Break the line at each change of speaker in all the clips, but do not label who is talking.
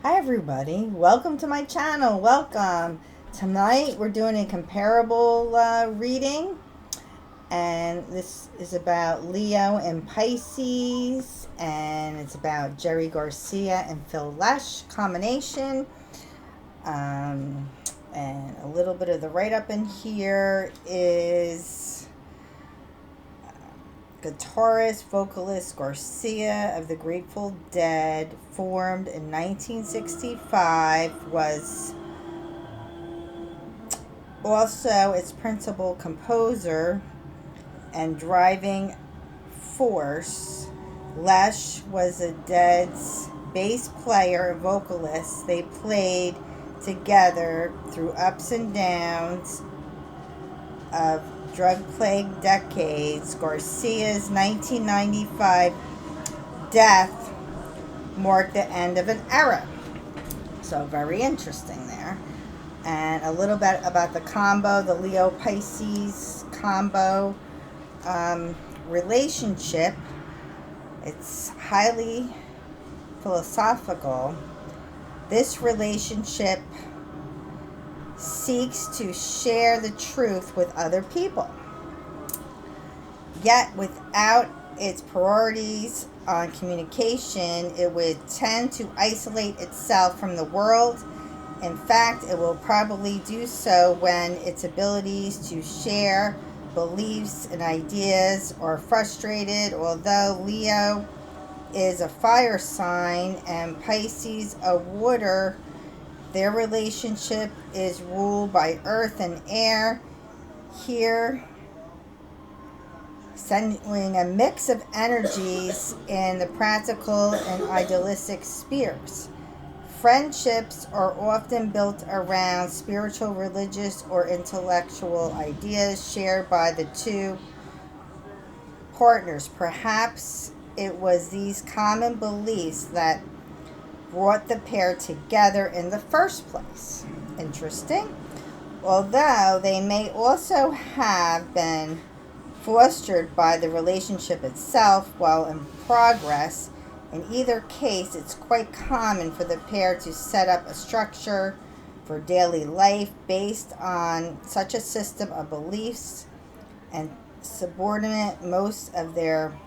Hi everybody, welcome to my channel. Welcome. Tonight we're doing a comparable reading, and this is about Leo and Pisces, and it's about Jerry Garcia and Phil Lesh combination. And a little bit of the write-up in here is guitarist, vocalist Garcia of the Grateful Dead, formed in 1965, was also its principal composer and driving force. Lesh was the Dead's bass player and vocalist. They played together through ups and downs of drug-plagued decades. Garcia's 1995 death marked the end of an era. So very interesting there. And a little bit about the combo, the Leo-Pisces combo relationship. It's highly philosophical. This relationship seeks to share the truth with other people, yet without its priorities on communication, it would tend to isolate itself from the world. In fact, it will probably do so when its abilities to share beliefs and ideas are frustrated. Although Leo is a fire sign and Pisces a water, their relationship is ruled by earth and air. Here, sending a mix of energies in the practical and idealistic spheres. Friendships are often built around spiritual, religious, or intellectual ideas shared by the two partners. Perhaps it was these common beliefs that brought the pair together in the first place. Interesting. Although they may also have been fostered by the relationship itself while in progress. In either case, it's quite common for the pair to set up a structure for daily life based on such a system of beliefs and subordinate most of their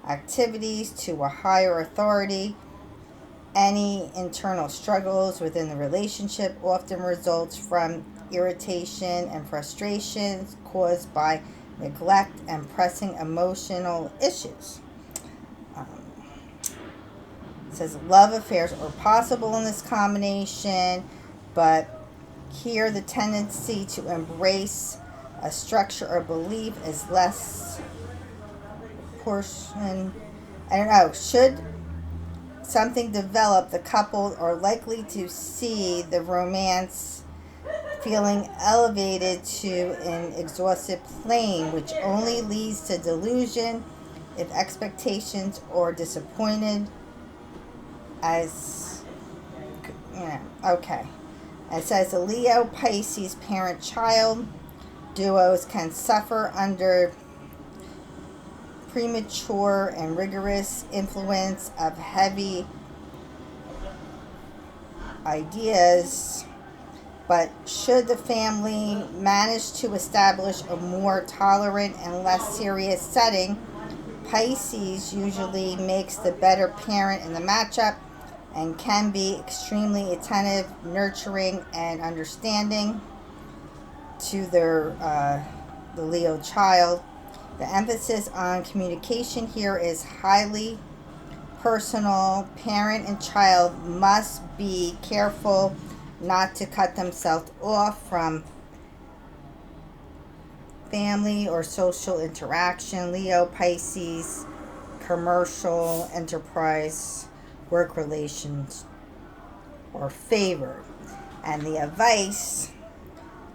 activities to a higher authority. Any internal struggles within the relationship often results from irritation and frustrations caused by neglect and pressing emotional issues. It says love affairs are possible in this combination, but here the tendency to embrace a structure or belief is less portion. I don't know. Should something develop, the couple are likely to see the romance feeling elevated to an exhausted plane, which only leads to delusion if expectations are disappointed. As okay. It says the Leo Pisces parent-child duos can suffer under premature and rigorous influence of heavy ideas, but should the family manage to establish a more tolerant and less serious setting, Pisces usually makes the better parent in the matchup and can be extremely attentive, nurturing, and understanding to the Leo child. The emphasis on communication here is highly personal. Parent and child must be careful not to cut themselves off from family or social interaction. Leo, Pisces, commercial, enterprise, work relations are favored. And the advice: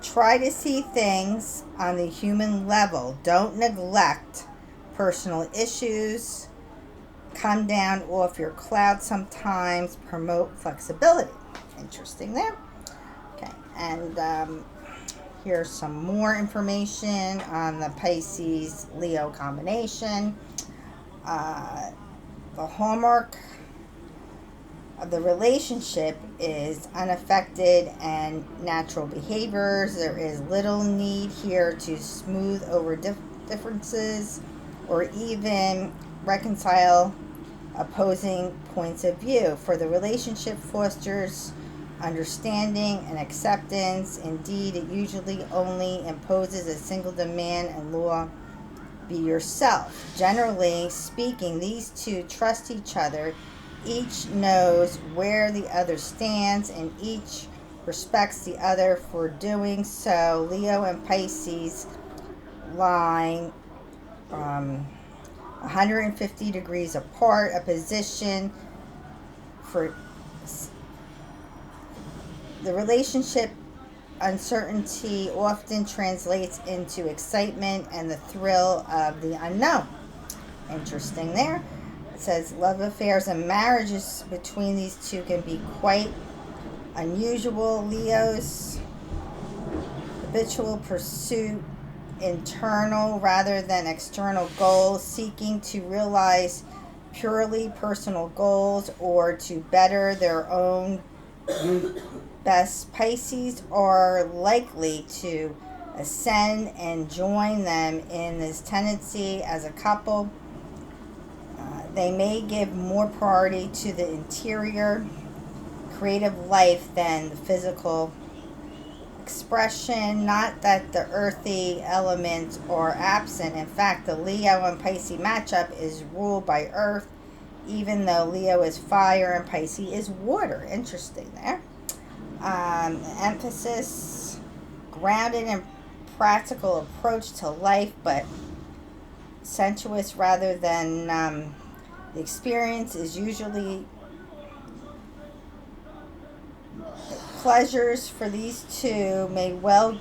try to see things on the human level. Don't neglect personal issues. Come down off your cloud sometimes. Promote flexibility. Interesting there. Okay, and here's some more information on the Pisces-Leo combination. The hallmark of the relationship is unaffected and natural behaviors. There is little need here to smooth over differences or even reconcile opposing points of view. For the relationship fosters understanding and acceptance. Indeed, it usually only imposes a single demand and law: be yourself. Generally speaking, these two trust each other. Each knows where the other stands, and each respects the other for doing so. Leo and Pisces lying 150 degrees apart, a position for the relationship. Uncertainty often translates into excitement and the thrill of the unknown. Interesting there. It says love affairs and marriages between these two can be quite unusual. Leo's habitual pursuit internal rather than external goals, seeking to realize purely personal goals or to better their own best. Pisces are likely to ascend and join them in this tendency as a couple. They may give more priority to the interior creative life than the physical expression. Not that the earthy elements are absent. In fact, the Leo and Pisces matchup is ruled by earth, even though Leo is fire and Pisces is water. Interesting there. Emphasis, grounded and practical approach to life, but sensuous rather than the experience is usually pleasures for these two may well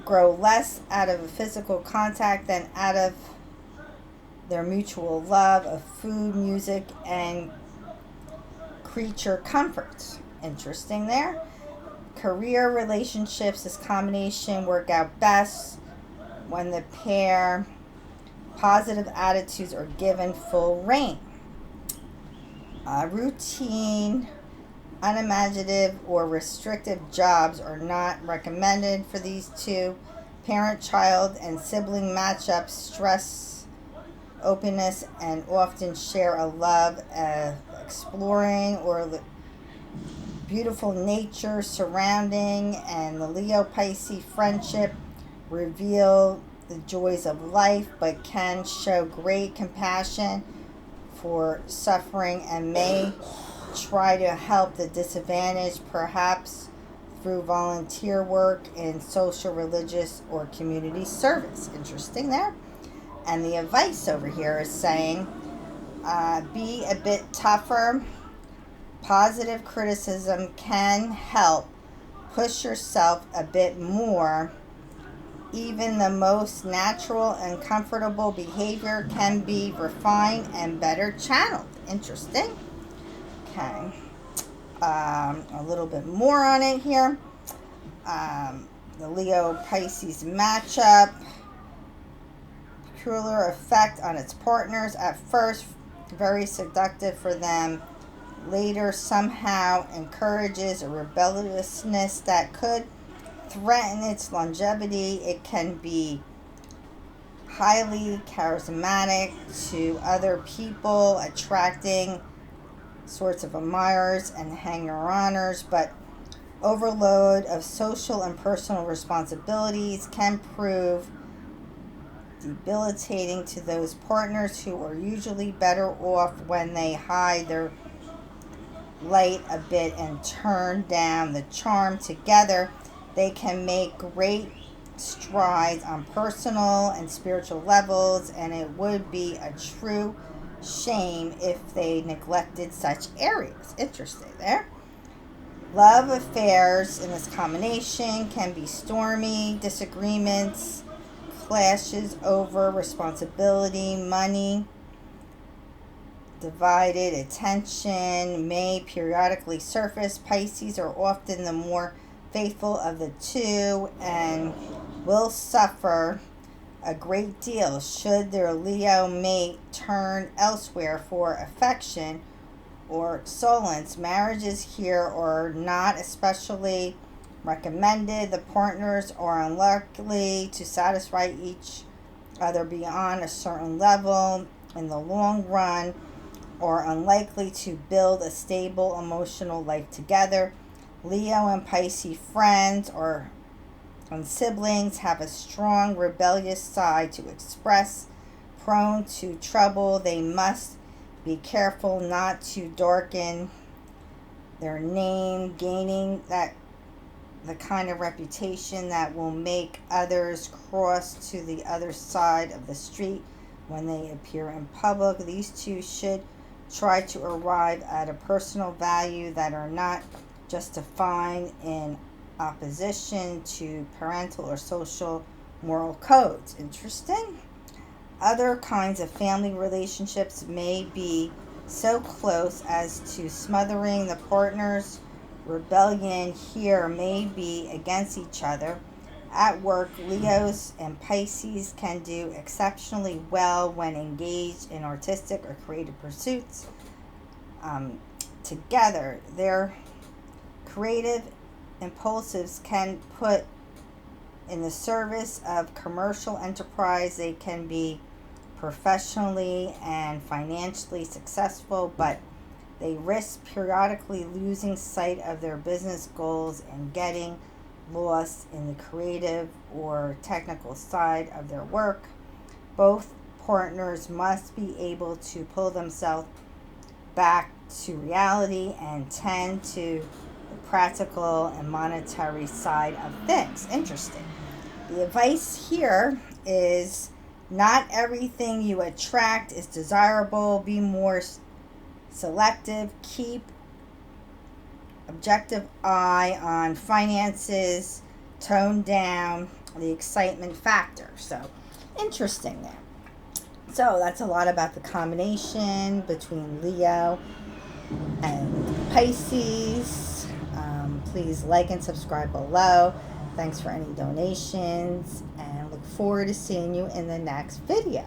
grow less out of a physical contact than out of their mutual love of food, music, and creature comforts. Interesting there. Career relationships, this combination work out best when the pair positive attitudes are given full reign. Routine, unimaginative, or restrictive jobs are not recommended for these two. Parent-child and sibling matchups stress openness and often share a love of exploring or beautiful nature surrounding, and the Leo-Pisces friendship reveal the joys of life but can show great compassion for suffering and may try to help the disadvantaged, perhaps through volunteer work in social, religious, or community service. Interesting there. And the advice over here is saying be a bit tougher. Positive criticism can help push yourself a bit more. Even the most natural and comfortable behavior can be refined and better channeled. Interesting. Okay. A little bit more on it here. The Leo-Pisces matchup. Peculiar effect on its partners. At first, very seductive for them. Later, somehow encourages a rebelliousness that could threaten its longevity. It can be highly charismatic to other people, attracting sorts of admirers and hanger-oners, but overload of social and personal responsibilities can prove debilitating to those partners who are usually better off when they hide their light a bit and turn down the charm. Together they can make great strides on personal and spiritual levels, and it would be a true shame if they neglected such areas. Interesting there. Love affairs in this combination can be stormy. Disagreements, clashes over responsibility, money, divided attention may periodically surface. Pisces are often the more faithful of the two and will suffer a great deal should their Leo mate turn elsewhere for affection or Solence. Marriages here are not especially recommended. The partners are unlikely to satisfy each other beyond a certain level in the long run, or unlikely to build a stable emotional life together. Leo and Pisces friends and siblings have a strong rebellious side to express, prone to trouble. They must be careful not to darken their name, gaining the kind of reputation that will make others cross to the other side of the street when they appear in public. These two should try to arrive at a personal value that are not just defined in opposition to parental or social moral codes. Interesting. Other kinds of family relationships may be so close as to smothering the partners. Rebellion here may be against each other. At work, Leos and Pisces can do exceptionally well when engaged in artistic or creative pursuits. Together, their creative impulsives can put in the service of commercial enterprise. They can be professionally and financially successful, but they risk periodically losing sight of their business goals and getting lost in the creative or technical side of their work. Both partners must be able to pull themselves back to reality and tend to the practical and monetary side of things. Interesting. The advice here is not everything you attract is desirable. Be more selective. Keep objective eye on finances. Tone down the excitement factor. So, interesting there. So, that's a lot about the combination between Leo and Pisces. Please like and subscribe below. Thanks for any donations, and look forward to seeing you in the next video.